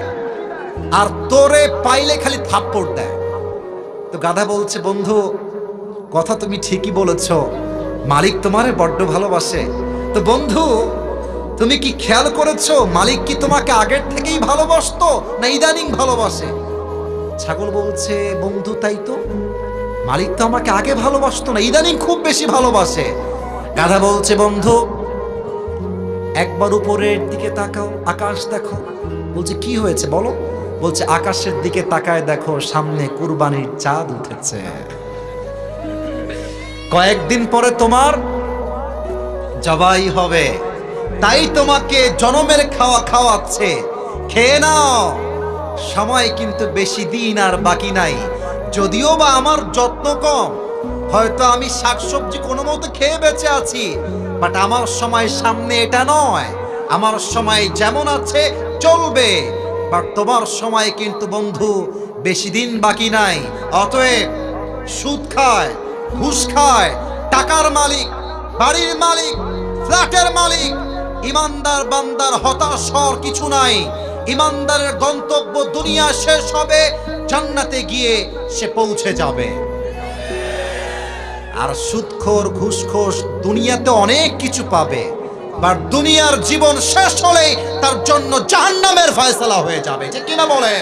আর তোরে পাইলে খালি থাপ্পড় দেয়। তো গাধা বলছে, বন্ধু কথা তুমি ঠিকই বলেছ, মালিক তোমারে বড্ড ভালোবাসে। তো বন্ধু তুমি কি খেয়াল করেছো মালিক কি তোমাকে আগের থেকেই ভালোবাসতো না ইদানিং ভালোবাসে? ছাগল বলছে, বন্ধু তাই তো, মালিক তো আমাকে আগে ভালোবাসতো না, ইদানিং খুব বেশি ভালোবাসে। গাধা বলছে, বন্ধু একবার উপরের দিকে তাকাও, আকাশ দেখো। বলছে কি হয়েছে বলো? বলছে আকাশের দিকে তাকায় দেখো, সামনে কুরবানির চাঁদ উঠেছে, কয়েকদিন পরে তোমার জবাই হবে, তাই তোমাকে জনমের খাওয়া খাওয়াচ্ছে, খেয়ে নাও, সময় কিন্তু বেশি দিন আর বাকি নাই। যদিও বা আমার যত্ন কম, হয়তো আমি শাকসবজি কোনো মতো খেয়ে বেঁচে আছি, বাট আমার সময় সামনে এটা নয়, আমার সময় যেমন আছে চলবে, বাট তোমার সময় কিন্তু বন্ধু বেশি দিন বাকি নাই। অতএব সুদ খায়, ঘুষ খায়, টাকার মালিক, বাড়ির মালিক, ফ্ল্যাটের মালিক, ইমানদার বান্দার হতাশ হওয়ার কিছু নাই। ইমানদারের গন্তব্য দুনিয়া শেষ হবে, জান্নাতে গিয়ে সে পৌঁছে যাবে। আর সুদখোর ঘুষখোর দুনিয়াতে অনেক কিছু পাবে, বাট দুনিয়ার জীবন শেষ হলেই তার জন্য জাহান্নামের ফয়সালা হয়ে যাবে, ঠিক কিনা বলে?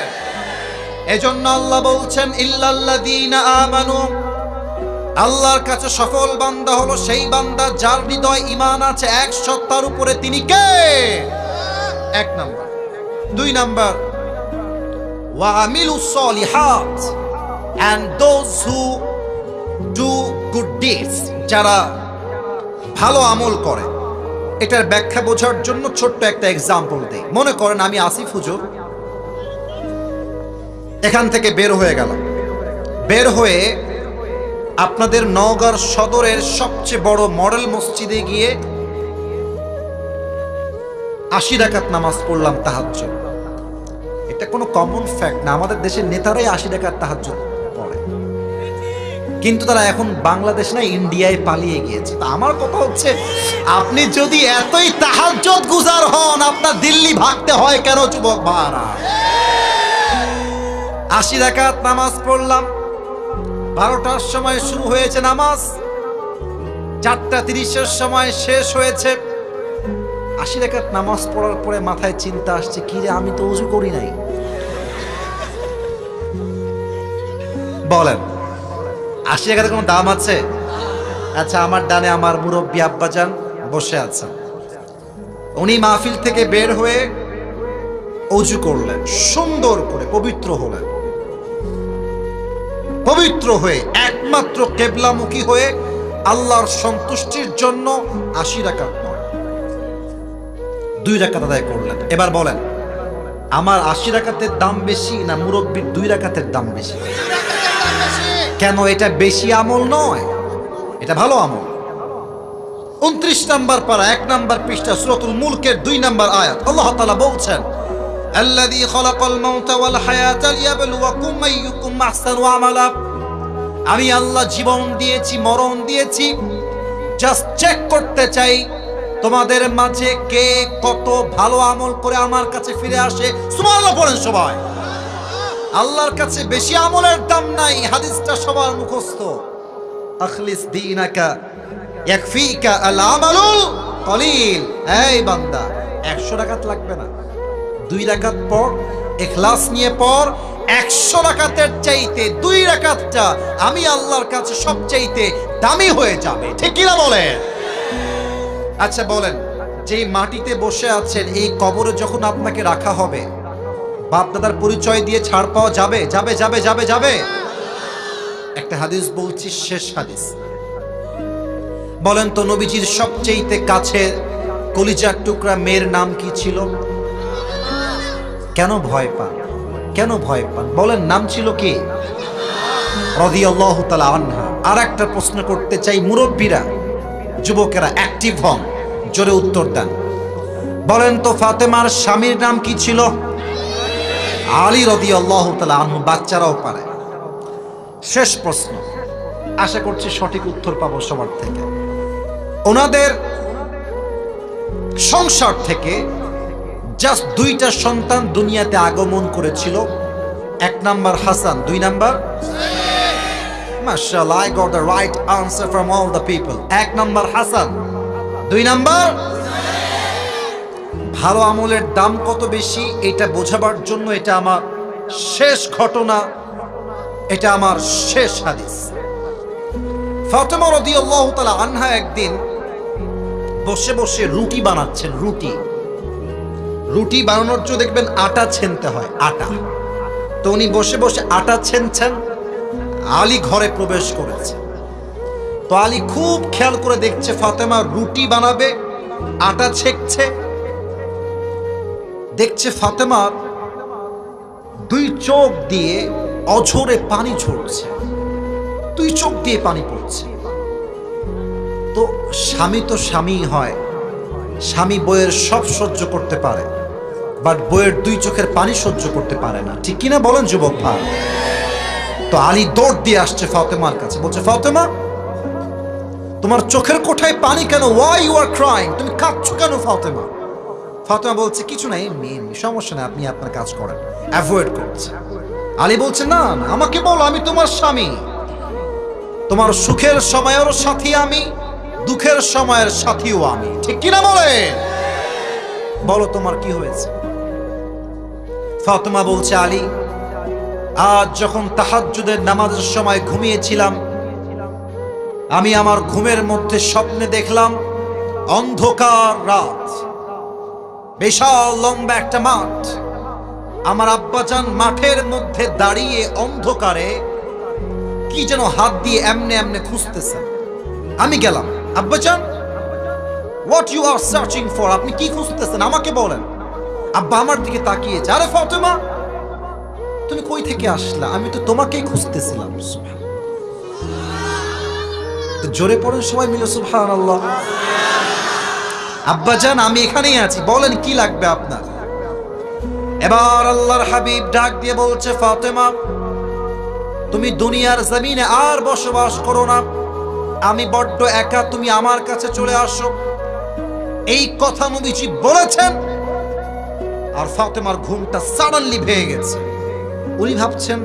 এজন্য আল্লাহ বলছেন ইল্লাল্লাযীনা আমানু, আল্লাহর কাছে সফল বান্দা হলো সেই বান্দা যার হৃদয় ঈমান আছে 100 উপরে। তিনি কে? এক নাম্বার। দুই নাম্বার, ওয়া আমিলুস সলিহাত, and those who do good deeds, যারা ভালো আমল করে। এটার ব্যাখ্যা বোঝার জন্য ছোট্ট একটা এক্সাম্পল দেই। মনে করেন আমি আসিফ হুজুর এখান থেকে বের হয়ে গেলাম, বের হয়ে আপনাদের নওগাঁর সদরের সবচেয়ে বড় মডেল মসজিদে গিয়ে 80 রাকাত নামাজ পড়লাম তাহাজ্জুদ। এটা কোনো কমন ফ্যাক্ট না, আমাদের দেশের নেতারাই 80 রাকাত তাহাজ্জুদ পড়ে, কিন্তু তারা এখন বাংলাদেশ না ইন্ডিয়ায় পালিয়ে গিয়েছে। তা আমার কথা হচ্ছে, আপনি যদি এতই তাহাজ্জুদ গুজার হন, আপনার দিল্লি ভাগতে হয় কেন যুবক ভাইরা? 80 রাকাত নামাজ পড়লাম, 12টার সময় শুরু হয়েছে নামাজ, 4:30 সময় শেষ হয়েছে। 80 রাকাত নামাজ পড়ার পরে মাথায় চিন্তা আসছে, কি রে আমি তো ওযু করি নাই। বলেন 80 রাকাতের কোনো দাম আছে? আচ্ছা, আমার ডানে আমার মুরব্বী আব্বাজান বসে আছেন, উনি মাহফিল থেকে বের হয়ে ওযু করলেন, সুন্দর করে পবিত্র হলেন, পবিত্র হয়ে একমাত্র কেবলামুখী হয়ে আল্লাহর সন্তুষ্টির জন্য 80 রাকাত নয় 2 রাকাত আদায় করলেন। এবার বলেন, আমার 80 রাকাতের দাম বেশি না মুরব্বির 2 রাকাতের দাম বেশি? কেন? এটা বেশি আমল নয়, এটা ভালো আমল। 29 নাম্বার পারা 1 নাম্বার পৃষ্ঠা সূরাতুল মুলকের 2 নাম্বার আয়াত, আল্লাহ তাআলা বলছেন, আল্লাযী খালাকাল মাউতা ওয়াল হায়াতা লিয়াবলুয়াকুম আইয়ুকুম আহসানু আমালা। আমি আল্লাহ জীবন দিয়েছি, মরণ দিয়েছি, জাস্ট চেক করতে চাই তোমাদের মাঝে কে কত ভালো আমল করে আমার কাছে ফিরে আসে। সুবহানাল্লাহ পড়েন সবাই। আল্লাহর কাছে বেশি আমলের দাম নাই, হাদিসটা সবার মুখস্থ। আখলিস দীনাকা ইয়াকফিকা আল আমালুল কলিল। এই বান্দা 100 রাকাত লাগবে না, 2 রাকাত পড়, ইখলাস নিয়ে পড়। 100 রাকাতের চাইতে 2 রাকাতটা আমি আল্লাহর কাছে সবচাইতে দামি হয়ে যাবে, ঠিক কিনা বলেন? আচ্ছা বলেন, যেই মাটিতে বসে আছেন এই কবরে যখন আপনাকে রাখা হবে, বাপ দাদার পরিচয় দিয়ে ছাড় পাওয়া যাবে? যাবে যাবে যাবে যাবে। একটা হাদিস বলছি, শেষ হাদিস। বলেন তো, নবীজির সবচাইতে কাছে কলিজার টুকরা মেয়ের নাম কি ছিল? কেন ভয় পান? কেন ভয় পান? বলেন, নাম ছিল কি? রাদিয়াল্লাহু তাআলা আনহা। আর একটা প্রশ্ন করতে চাই, মুরব্বীরা, যুবকেরা অ্যাক্টিভ হন, জোরে উত্তর দেন। বলেন তো, ফাতেমার স্বামীর নাম কি ছিল? আলী রাদিয়াল্লাহু তাআলা আনহু। বাচ্চারাও পারে। শেষ প্রশ্ন, আশা করছি সঠিক উত্তর পাবো সবার থেকে। ওনাদের সংসার থেকে জাস্ট 2টা সন্তান দুনিয়াতে আগমন করেছিল। 1 নাম্বার হাসান, 2 নাম্বার মাশাআল্লাহ, I got the right answer from all the people. 1 number Hasan, 2 number ভালো আমলের দাম কত বেশি এটা বোঝাবার জন্য এটা আমার শেষ ঘটনা, এটা আমার শেষ হাদিস। ফাতেমা রাদিয়াল্লাহু তাআলা আনহা একদিন বসে বসে রুটি বানাচ্ছেন। রুটি বানানোর জন্য দেখবেন আটা ছেনতে হয়, আটা। তো উনি বসে বসে আটা ছেনছেন, আলী ঘরে প্রবেশ করেছে। তো আলী খুব খেয়াল করে দেখছে ফাতেমা রুটি বানাবে, আটা ছেঁকছে। দেখছে ফাতেমার 2 চোখ দিয়ে অঝরে পানি ঝরছে, 2 চোখ দিয়ে পানি পড়ছে। তো স্বামী তো স্বামী হয়, স্বামী বইয়ের সব সহ্য করতে পারে, বাট বইয়ের 2 চোখের পানি সহ্য করতে পারে না, ঠিক কিনা বলেন যুবক ভাই? তো আলী দৌড় দিয়ে আসছে ফাতেমার কাছে, বলছে ফাতেমা তোমার চোখের কোঠায় পানি কেন? Why you are crying? তুমি কাঁদছো কেন ফাতেমা? ফাতেমা বলছে কিছু নাই, এমনি সমস্যা নাই, আপনি আপনার কাজ করেন। অ্যাভয়েড করছে। আলী বলছে না না, আমাকে বলো, আমি তোমার স্বামী, তোমার সুখের সময়ের সাথী আমি, দুঃখের সময়ের সাথীও আমি, ঠিক কিনা বলে? বলো তোমার কি হয়েছে? ফাতেমা বলছে আলী আজ যখন তাহাজ্জুদের নামাজের সময় ঘুমিয়েছিলাম, আমি আমার ঘুমের মধ্যে স্বপ্নে দেখলাম অন্ধকার রাত, বিশাল লম্বা একটা মাঠ, আমার আব্বাজান মাঠের মধ্যে দাঁড়িয়ে অন্ধকারে কি যেন হাত দিয়ে এমনে এমনে খুঁজতেছেন। আমি গেলাম, আব্বাজান what you are searching for? আপনি কি খুঁজতেছেন আমাকে বলেন। আব্বা আমার দিকে তাকিয়েছে, আরে ফাতেমা তুমি কই থেকে আসলা? আমি তো তোমাকেই খুঁজতেছিলাম। জোরে পড়েন সবাই মিলে সুবহানাল্লাহ। আব্বাজান আমি এখানেই আছি, বলেন কি লাগবে আপনার? এবার আল্লাহর হাবিব ডাক দিয়ে বলছে ফাতেমা তুমি দুনিয়ার জমিনে আর বসবাস করো না, আমি বড্ড একা, তুমি আমার কাছে চলে আসো। এই কথা নবীজি বলেছেন, আর ফাতেমার ঘুমটা সাডেনলি ভেঙে গেছে। উনি ভাবছেন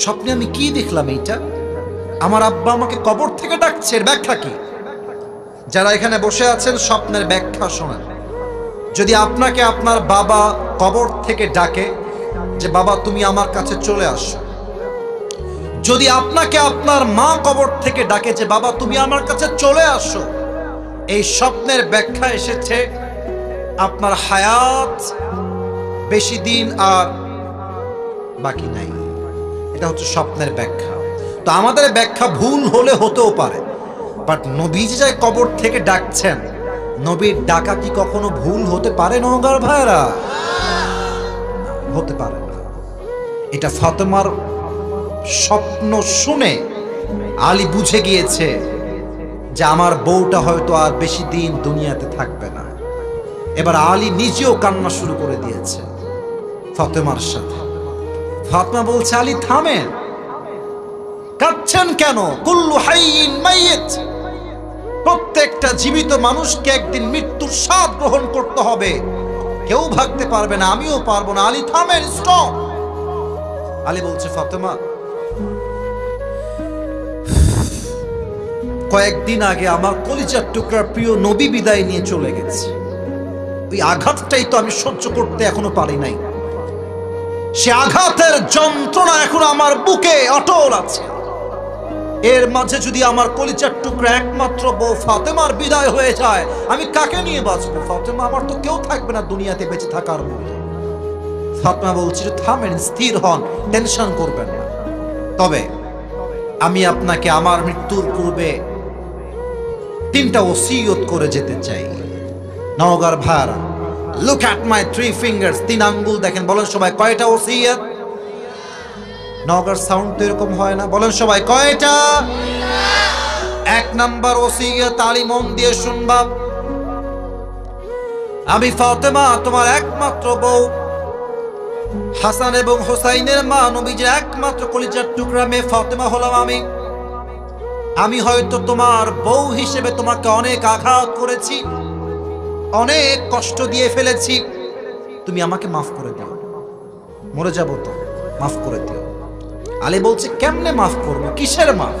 স্বপ্নে আমি কি দেখলাম, এইটা আমার আব্বা আমাকে কবর থেকে ডাকছে, এর ব্যাখ্যা কি? যারা এখানে বসে আছেন স্বপ্নের ব্যাখ্যা শোনেন। যদি আপনাকে আপনার বাবা কবর থেকে ডাকে যে বাবা তুমি আমার কাছে চলে আসো, যদি আপনাকে আপনার মা কবর থেকে ডাকে যে বাবা তুমি আমার কাছে চলে আসো, এই স্বপ্নের ব্যাখ্যা এসেছে আপনার হায়াত বেশি দিন আর বাকি নাই। এটা হচ্ছে স্বপ্নের ব্যাখ্যা। তো আমাদের ব্যাখ্যা ভুল হলে হতেও পারে, বাট নবীজি যাই কবর থেকে ডাকছেন, নবীর ডাকা কি কখনো ভুল হতে পারে? নওগাঁর ভাইরা, হতে পারে না। এটা ফাতেমার স্বপ্ন শুনে আলী বুঝে গিয়েছে যে আমার বউটা হয়তো আর বেশি দিন দুনিয়াতে থাকবে না। এবার আলী নিজেও কান্না শুরু করে দিয়েছে ফাতেমার সাথে। ফাতেমা বলছে আলী থামেন, কাঁদছেন কেন? কুল্লু হাইয়িন মাইয়িত, প্রত্যেকটা জীবিত মানুষকে একদিন মৃত্যুর স্বাদ গ্রহণ করতে হবে, কেউ ভাগতে পারবে না, আমিও পারবো না। আলী থামেন, স্টপ। আলী বলছে ফাতেমা কয়েকদিন আগে আমার কলিজার টুকরার প্রিয় নবী বিদায় নিয়ে চলে গেছে, ওই আঘাতটাই তো আমি সহ্য করতে এখনো পারি নাই। সে আঘাতের যন্ত্রণা এখন আমার বুকে অটল আছে। এর মাঝে যদি আমার কলিজার টুকরা একমাত্র বউ ফাতেমার বিদায় হয়ে যায়, আমি কাকে নিয়ে বাঁচবো? ফাতেমা আমার তো কেউ থাকবে না দুনিয়াতে বেঁচে থাকার মতো। ফাতেমা বলছে থামেন, স্থির হন, টেনশন করবেন না। তবে আমি আপনাকে আমার মৃত্যুর পূর্বে 3টা ওসিয়ত করে যেতে চাই। নওগাঁর ভাইরা, লুক অ্যাট মাই 3 ফিঙ্গার্স, 3 আঙ্গুল দেখেন, বলেন সবাই কয়টা ওসিয়ত? নওগাঁর সাউন্ড তো এরকম হয় না, বলেন সবাই কয়টা? 1 নাম্বার ওসিয়ত, আলী মন দিয়ে শুনবা। আমি ফাতেমা তোমার একমাত্র বউ, হাসান এবং হোসাইনের মা, নবীজির একমাত্র কলিজার টুকরা মেয়ে ফাতেমা হলাম আমি। আমি হয়তো তোমার বউ হিসেবে তোমাকে অনেক আঘাত করেছি, অনেক কষ্ট দিয়ে ফেলেছি, তুমি আমাকে মাফ করে দিও। মরে যাবো তো, মাফ করে দিও। আলী বলছে কেমনে মাফ করবো, কিসের মাফ?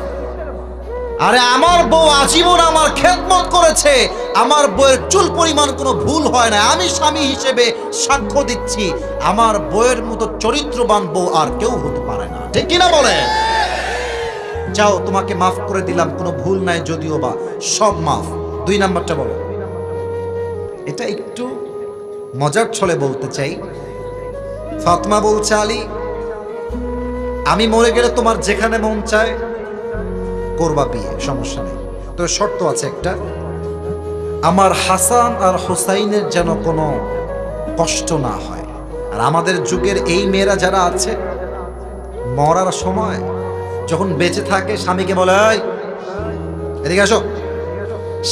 আরে আমার বউ আজীবন আমার খেদমত করেছে, আমার বউয়ের চুল পরিমাণ কোনো ভুল হয় না, আমি স্বামী হিসেবে সাক্ষ্য দিচ্ছি আমার বউয়ের মতো চরিত্রবান বউ আর কেউ হতে পারে না, ঠিক কিনা বলে? যাও তোমাকে মাফ করে দিলাম, কোনো ভুল নাই যদিও বা, সব মাফ। 2 নাম্বারটা বলো। এটা একটু মজার ছলে বলতে চাই। ফাতেমা বলছে আলী আমি মরে গেলে তোমার যেখানে মন চায় করবা বিয়ে, সমস্যা নেই, তো শর্ত আছে একটা, আমার হাসান আর হোসাইনের যেন কোনো কষ্ট না হয়। আর আমাদের যুগের এই মেয়েরা যারা আছে, মরার সময় যখন বেঁচে থাকে স্বামীকে বলে এই এদিকে আসো,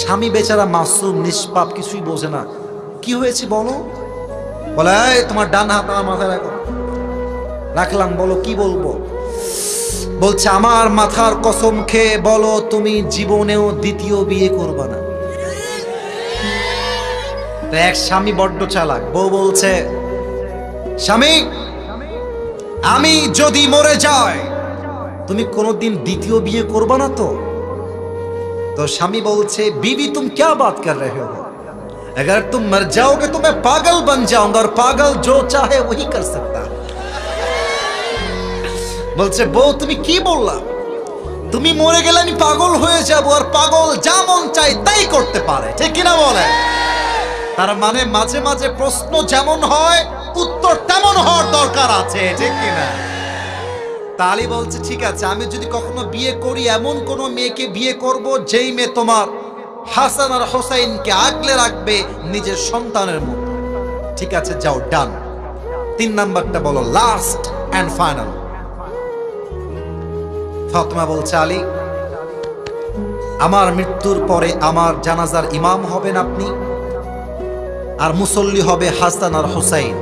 স্বামী বেচারা মাসুম নিষ্পাপ, কিছুই বোঝে না, কি হয়েছে বলো, বলে এই তোমার ডান হাত আমার মাথায় রাখো, রাখলাম, বলো কি বলবো, বলছে আমার মাথার কসম খেয়ে বলো তুমি জীবনেও দ্বিতীয় বিয়ে করবা না। তো এক স্বামী বড্ড চালাক, বউ বলছে স্বামী আমি যদি মরে যাই তুমি কোনোদিন দ্বিতীয় বিয়ে করবা না তো? तो স্বামী বলছে बीवी तुम क्या बात कर रहे हो, अगर तुम मर जाओगे तो मैं पागल बन जाऊंगा और पागल जो चाहे वही कर सकता है। বলছে বউ তুমি কি বললা, তুমি মরে গেলে আমি পাগল হয়ে যাব, আর পাগল যা মন চাই তাই করতে পারে, ঠিক কিনা বলে? তার মানে মাঝে মাঝে প্রশ্ন যেমন হয় উত্তর তেমন হওয়ার দরকার আছে, ঠিক কিনা? তালি বলছে ঠিক আছে, আমি যদি কখনো বিয়ে করি এমন কোন মেয়েকে বিয়ে করব যেই মেয়ে তোমার হাসান আর হোসাইনকে আগলে রাখবে নিজের সন্তানের মতো। ঠিক আছে যাও, ডান। 3 নাম্বারটা বলো, লাস্ট এন্ড ফাইনাল। ফাতেমা বলছে আলী আমার মৃত্যুর পরে আমার জানাজার ইমাম হবেন আপনি, আর মুসল্লি হবে হাসান আর Hossain,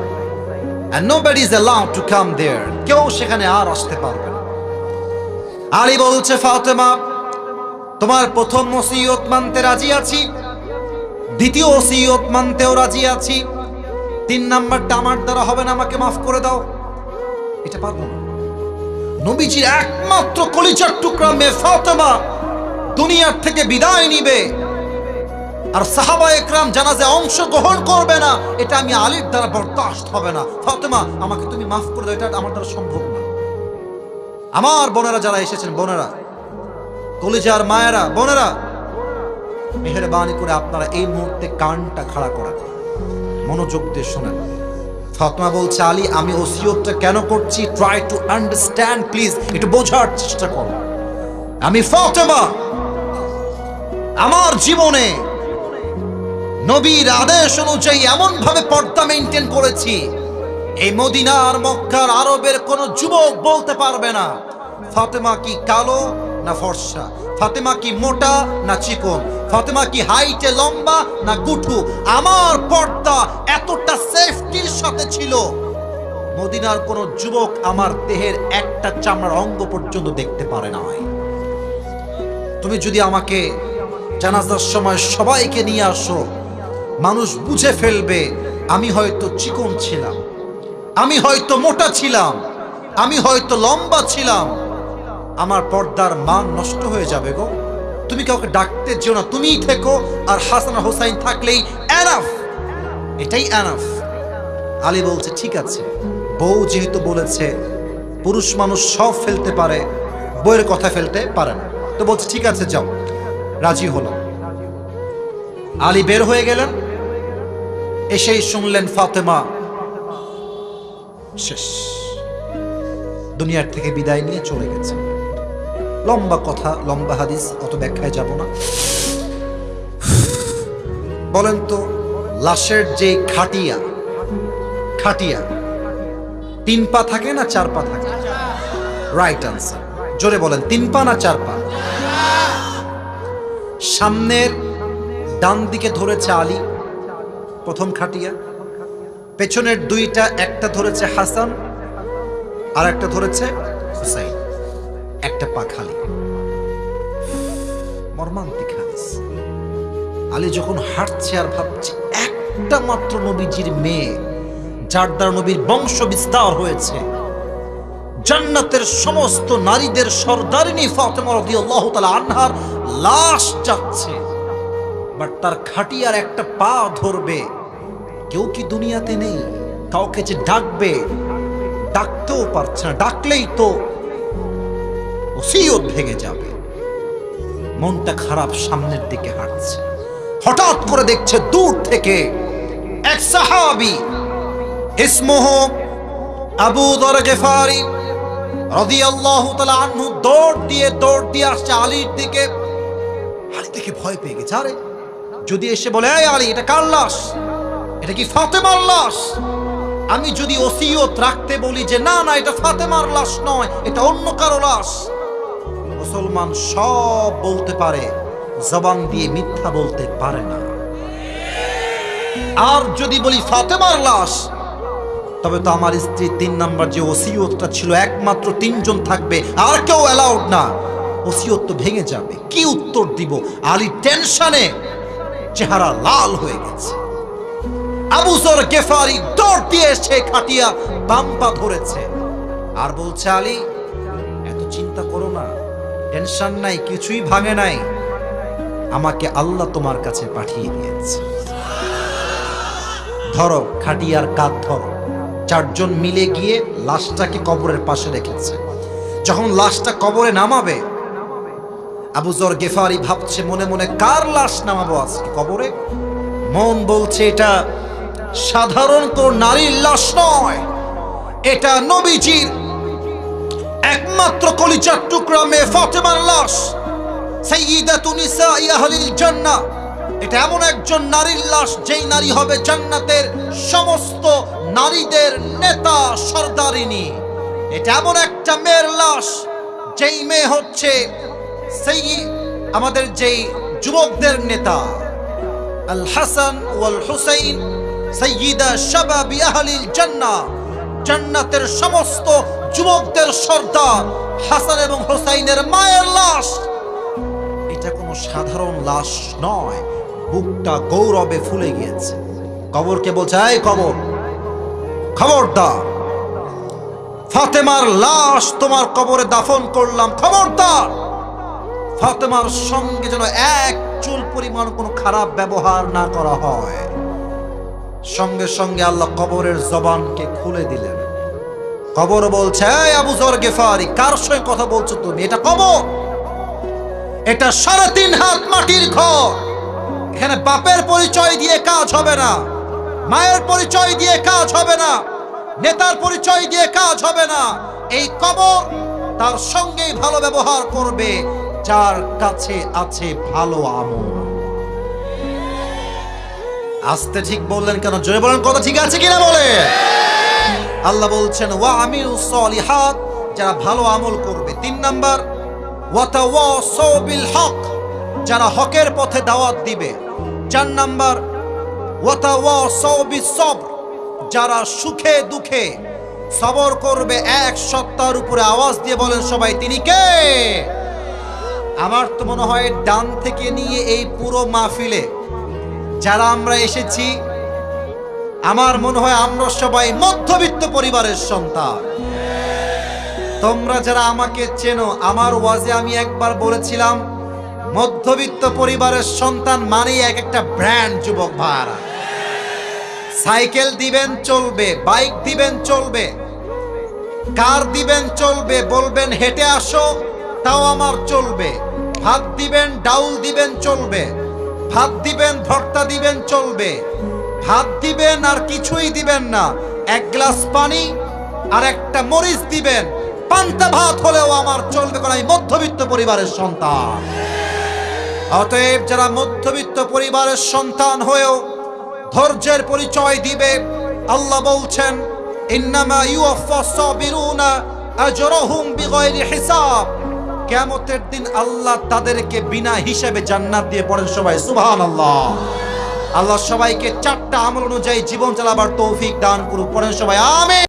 and nobody is allowed to come there, কেউ সেখানে আর আসতে পারবে না। আলী বলছে ফাতেমা তোমার প্রথম ওসিয়ত মানতে রাজি আছি, দ্বিতীয় ওসিয়ত মানতেও রাজি আছি, 3 নাম্বারটা আমার দ্বারা হবে না, আমাকে মাফ করে দাও। এটা পারবো না। নবীজির একমাত্র কলিজার টুকরা মেয়ে ফাতেমা দুনিয়ার থেকে বিদায় নিবে, আর সাহাবা একরাম জানাজা অংশগ্রহণ করবে না, এটা আমি আলীর দ্বারা বরদাস্ত হবে না। ফাতেমা আমাকে তুমি মাফ করে দাও, এটা আমার দ্বারা সম্ভব না। আমার বোনেরা যারা এসেছেন, বোনেরা কলিজার মায়েরা, বোনেরা মেহেরবানি করে আপনারা এই মুহূর্তে কানটা খাড়া করা, মনোযোগ দিয়ে শোনেন। ফাতেমা বলছে আলী আমি ওসিয়তটা কেন করছি, ট্রাই টু আন্ডারস্ট্যান্ড প্লিজ, একটু বোঝার চেষ্টা করো। আমি ফাতেমা আমার জীবনে নবীর আদেশ অনুযায়ী এমন ভাবে পর্দা মেইনটেইন করেছি, এই মদিনার মক্কার আরবের কোন যুবক বলতে পারবে না ফাতেমা কি কালো না ফর্সা, ফাতেমা কি মোটা না চিকন, ফাতেমা কি হাইটে লম্বা না গুঠু। আমার পর্দা এতটা সেফটির সাথে ছিল, মদিনার কোন যুবক আমার দেহের একটা চামড়ার অঙ্গ পর্যন্ত দেখতে পারে না। তুমি যদি আমাকে জানাজার সময় সবাইকে নিয়ে আসো, মানুষ বুঝে ফেলবে আমি হয়তো চিকন ছিলাম, আমি হয়তো মোটা ছিলাম, আমি হয়তো লম্বা ছিলাম, আমার পর্দার মান নষ্ট হয়ে যাবে গো। তুমি কাউকে ডাকতে যেও না, তুমিই থেকো, আর হাসান আর হোসাইন থাকলেই এনাফ, এটাই এনাফ। আলী বলছে ঠিক আছে, বউ যেহেতু বলেছে পুরুষ মানুষ সব ফেলতে পারে, বউয়ের কথা ফেলতে পারে না, তো বলছে ঠিক আছে যাও, রাজি হলো। আলী বের হয়ে গেলেন, এসেই শুনলেন ফাতেমা শেষ, দুনিয়ার থেকে বিদায় নিয়ে চলে গেছে। লম্বা কথা, লম্বা হাদিস, অত ব্যাখ্যায় যাব না। বলেন তো লাশের যে খাটিয়া, খাটিয়া 3 পা থাকে না 4 পা থাকে? রাইট আনসার, জোরে বলেন 3 পা না 4 পা? সামনের ডান দিকে ধরেছে আলী প্রথম খাটিয়া, পেছনের 2টা, একটা ধরেছে হাসান আর একটা ধরেছে হুসাইন, একটা পা খালি। মর্মান্তিক হাদিস। আলী যখন হাঁটছে আর ভাবছে একটা মাত্র নবীজির মেয়ে, যার দ্বারা নবীর বংশ বিস্তার হয়েছে, জান্নাতের সমস্ত নারীদের সর্দারিনী ফাতেমা রাদিয়াল্লাহু তাআলা আনহার লাশ যাচ্ছে, বাট তার খাটিয়ার একটা পা ধরবে। কেউ কি দুনিয়াতে নেই? কাউকে যে ডাকবে, ডাকতেও পারছে না, ডাকলেই তো ওসিয়ত ভেঙে যাবে। মনটা খারাপ, সামনের দিকে হাঁটছে। হঠাৎ করে দেখছে দূর থেকে এক সাহাবী, ইসমুহু আবু যর গিফারি রাদিয়াল্লাহু তাআলা আনহু, দৌড় দিয়ে আসছে আলীর দিকে। আলী দেখে ভয় পেয়ে গেছে। আরে যদি এসে বলে, এই আলী, এটা কার লাশ? এটা কি ফাতেমার লাশ? আমি যদি ওসিয়ত রাখতে বলি যে না না, এটা ফাতেমার লাশ নয়, এটা অন্য কারো লাশ, মুসলমান সব বলতে পারে, জবান দিয়ে মিথ্যা বলতে পারে না। আর যদি বলি ফাতেমার লাশ, তবে তো আমার স্ত্রী 3 নাম্বার যে ওসিয়তটা ছিল, একমাত্র 3 জন থাকবে, আর কেউ অ্যালাউড না, ওসিয়ত তো ভেঙে যাবে। কি উত্তর দিব? আলী টেনশনে চেহারা লাল হয়ে গেছে। আবু যর গিফারি দৌড় দিয়ে এসে খাটিয়া বাম পা ধরেছে আর বলছে, আলী, এত চিন্তা করো না, টেনশন নাই, কিছুই ভাঙে নাই, আমাকে আল্লাহ তোমার কাছে পাঠিয়ে দিয়েছে। ধরো খাটিয়ার কাঁধ ধরো। 4 জন মিলে গিয়ে লাশটাকে কবরের পাশে রেখেছে। যখন লাশটা কবরে নামাবে, আবু যর গিফারি ভাবছে মনে মনে, কার লাশ নামাবো আজকে কবরে? মন বলছে এটা সাধারণ কোন নারীর লাশ নয়, এটা নবীজির একমাত্র কলিজার টুকরা মেয়ে ফাতেমার লাশ, সাইয়্যিদাতু নিসাই আহলিল জান্নাহ। এটা এমন একজন নারীর লাশ, যেই নারী হবে জান্নাতের সমস্ত নারীদের নেতা, সর্দারিনী। এটা এমন একটা মেয়ের লাশ, যেই মেয়ে হচ্ছে আমাদের যেই যুবকদের নেতা, আল হাসান ওয়াল হুসাইন সাইয়্যিদা শাবাবি আহলিল জান্নাহ, জান্নাতের সমস্ত যুবকদের সর্দার হাসান এবং হুসাইনের মায়ের লাশ। এটা কোনো সাধারণ লাশ নয়। বুকটা গৌরবে ফুলে গিয়েছে। কবরকে বলছে, এই কবর, খবরদার, ফাতেমার লাশ তোমার কবরে দাফন করলাম, খবরদার ফাতেমার সঙ্গে যেন এক চুল পরিমাণ কোনো খারাপ ব্যবহার না করা হয়। সঙ্গে সঙ্গে আল্লাহ কবরের জবানকে খুলে দিলেন। কবর বলছে, এই আবু যর গিফারি, কার সঙ্গে কথা বলছো তুমি? এটা কবর, এটা 3.5 হাত মাটির ঘর। এখানে বাপের পরিচয় দিয়ে কাজ হবে না, মায়ের পরিচয় দিয়ে কাজ হবে না, নেতার পরিচয় দিয়ে কাজ হবে না। এই কবর তার সঙ্গেই ভালো ব্যবহার করবে যার কাছে আছে ভালো আমল। আস্তে ঠিক বললেন কেন? জোরে বলেন, কথা ঠিক আছে কিনা বলে। আল্লাহ বলছেন, ওয়া আমিলুস সলিহাত, যারা ভালো আমল করবে। 3 নাম্বার, ওয়া তাওয়াসাউ বিল হক, যারা হকের পথে দাওয়াত দিবে। 4 নাম্বার, ওয়া তাওয়াসাউ বিস সবর, যারা সুখে দুঃখে সবর করবে। এক সত্তার উপরে আওয়াজ দিয়ে বলেন সবাই, তিনি কে? আমার তো মনে হয় ডান থেকে নিয়ে এই পুরো মাহফিলে যারা আমরা এসেছি, আমার মনে হয় আমরা সবাই মধ্যবিত্ত পরিবারের সন্তান। তোমরা যারা আমাকে চেনো, আমার ওয়াজে আমি একবার বলেছিলাম, মধ্যবিত্ত পরিবারের সন্তান মানেই এক একটা ব্র্যান্ড। যুবক ভাইরা, সাইকেল দিবেন চলবে, বাইক দিবেন চলবে, কার দিবেন চলবে, বলবেন হেঁটে আসো তাও আমার চলবে। ভাত দিবেন, ডাউল দিবেন চলবে, ভাত দিবেন, ভর্তা দিবেন চলবে, ভাত দিবেন আর কিছুই দিবেন না, 1 গ্লাস পানি আর একটা মরিচ দিবেন, পান্তা ভাত হলেও আমার চলবে, কারণ আমি মধ্যবিত্ত পরিবারের সন্তান। অতএব যারা মধ্যবিত্ত পরিবারের সন্তান হয়েও ধৈর্যের পরিচয় দিবে, আল্লাহ বলছেন, ইন্নামা ইউওয়াফাস সাবিরুনা আজরাহুম বিগাইরি হিসাব। কিয়ামতের দিন আল্লাহ তাদেরকে বিনা হিসাবে জান্নাত দিয়ে। পড়েন সবাই সুবহানাল্লাহ। আল্লাহ সবাইকে 4টা আমল অনুযায়ী জীবন চালাবার তৌফিক দান করুক। পড়েন সবাই আমিন।